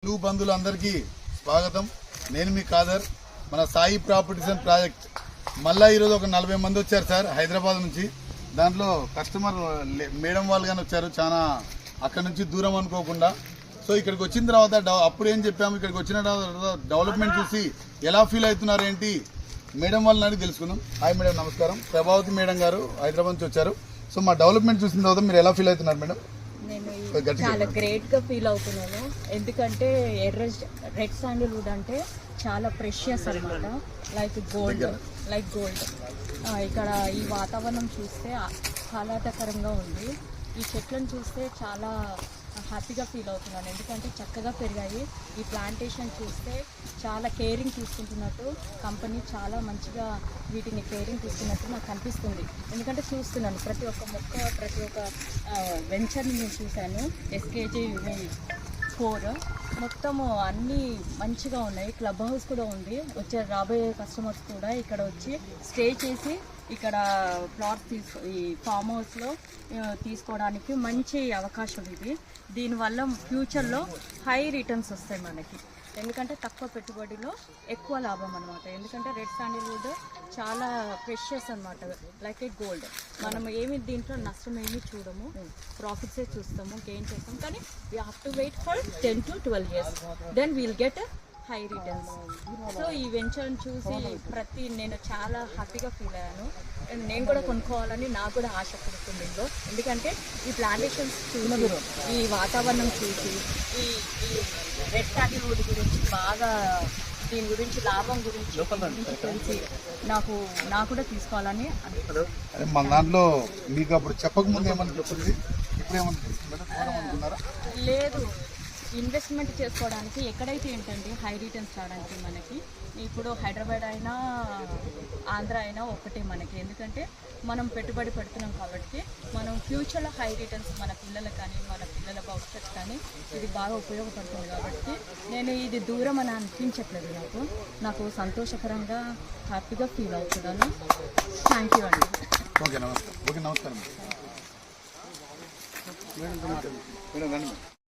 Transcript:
తెలుగు బంధువులందరికీ స్వాగతం. నేను మీ కాదర్. మన సాయి ప్రాపర్టీస్ అండ్ ప్రాజెక్ట్ మళ్ళీ ఈరోజు ఒక 40 మంది వచ్చారు సార్ హైదరాబాద్ నుంచి. దాంట్లో కస్టమర్ మేడం వాళ్ళు కానీ వచ్చారు, చాలా అక్కడ నుంచి దూరం అనుకోకుండా. సో ఇక్కడికి వచ్చిన తర్వాత అప్పుడు ఏం చెప్పాము, ఇక్కడికి వచ్చిన తర్వాత డెవలప్మెంట్ చూసి ఎలా ఫీల్ అవుతున్నారు ఏంటి మేడం వాళ్ళని అడిగి తెలుసుకుందాం. హాయ్ మేడం, నమస్కారం. ప్రభావతి మేడం గారు హైదరాబాద్ నుంచి వచ్చారు. సో మా డెవలప్మెంట్ చూసిన తర్వాత మీరు ఎలా ఫీల్ అవుతున్నారు మేడం? నేను చాలా గ్రేట్గా ఫీల్ అవుతున్నాను. ఎందుకంటే రెడ్ శాండిల్వుడ్ అంటే చాలా ప్రెషియస్ అన్నమాట, లైక్ గోల్డ్. ఇక్కడ ఈ వాతావరణం చూస్తే ఆహ్లాదకరంగా ఉంది. ఈ చెట్లను చూస్తే చాలా హ్యాపీగా ఫీల్ అవుతున్నాను, ఎందుకంటే చక్కగా పెరిగాయి. ఈ ప్లాంటేషన్ చూస్తే చాలా కేరింగ్ తీసుకుంటున్నట్టు, కంపెనీ చాలా మంచిగా వీటిని కేరింగ్ తీసుకున్నట్టు నాకు అనిపిస్తుంది. ఎందుకంటే చూస్తున్నాను ప్రతి ఒక్క మొక్క, ప్రతి ఒక్క వెంచర్ని నేను చూశాను. SKG 4 మొత్తము అన్నీ మంచిగా ఉన్నాయి. క్లబ్ హౌస్ కూడా ఉంది. రాబోయే కస్టమర్స్ కూడా ఇక్కడ వచ్చి స్టే చేసి ఇక్కడ ప్లాట్స్ ఈ ఫామ్ హౌస్లో తీసుకోవడానికి మంచి అవకాశం ఇది. దీనివల్ల ఫ్యూచర్లో హై రిటర్న్స్ వస్తాయి మనకి, ఎందుకంటే తక్కువ పెట్టుబడిలో ఎక్కువ లాభం అనమాట. ఎందుకంటే రెడ్ శాండిల్వుడ్ చాలా ప్రెషియస్ అనమాట, లైక్ ఏ గోల్డ్. మనం ఏమి దీంట్లో నష్టం ఏమి చూడము, ప్రాఫిట్సే చూస్తాము, గెయిన్ చేస్తాం. కానీ we have to wait for 10 to 12 years, then we'll get high returns. So ఈ వెంచర్ని చూసి నేను చాలా హ్యాపీగా ఫీల్ అయ్యాను. నేను కూడా కొనుక్కోవాలని నాకు కూడా ఆశ పుడుతుంది ఇందులో. ఎందుకంటే ఈ ప్లాంటేషన్స్ చూసి, ఈ వాతావరణం చూసి, ఈ రెడ్ శాండిల్వుడ్ గురించి బాగా, దీని గురించి లాభం గురించి తెలిసి నాకు కూడా తీసుకోవాలని అనిపిస్తుంది. మన దాంట్లో మీకు అప్పుడు చెప్పకముందు ఏమన్నా చెప్తుంది, ఇప్పుడు ఏమన్నా లేదు. ఇన్వెస్ట్మెంట్ చేసుకోవడానికి ఎక్కడైతే ఏంటండి హై రిటర్న్స్ రావడానికి మనకి ఇప్పుడు హైదరాబాద్ అయినా ఆంధ్ర అయినా ఒకటే మనకి. ఎందుకంటే మనం పెట్టుబడి పెడుతున్నాం కాబట్టి మనం ఫ్యూచర్లో హై రిటర్న్స్ మన పిల్లలకు కానీ మన పిల్లల భవిష్యత్తు కానీ ఇది బాగా ఉపయోగపడుతుంది. కాబట్టి నేను ఇది దూరం అని అనిపించట్లేదు, నాకు సంతోషకరంగా హ్యాపీగా ఫీల్ అవుతున్నాను. థ్యాంక్ యూ అండి. ఓకే, నమస్కారం.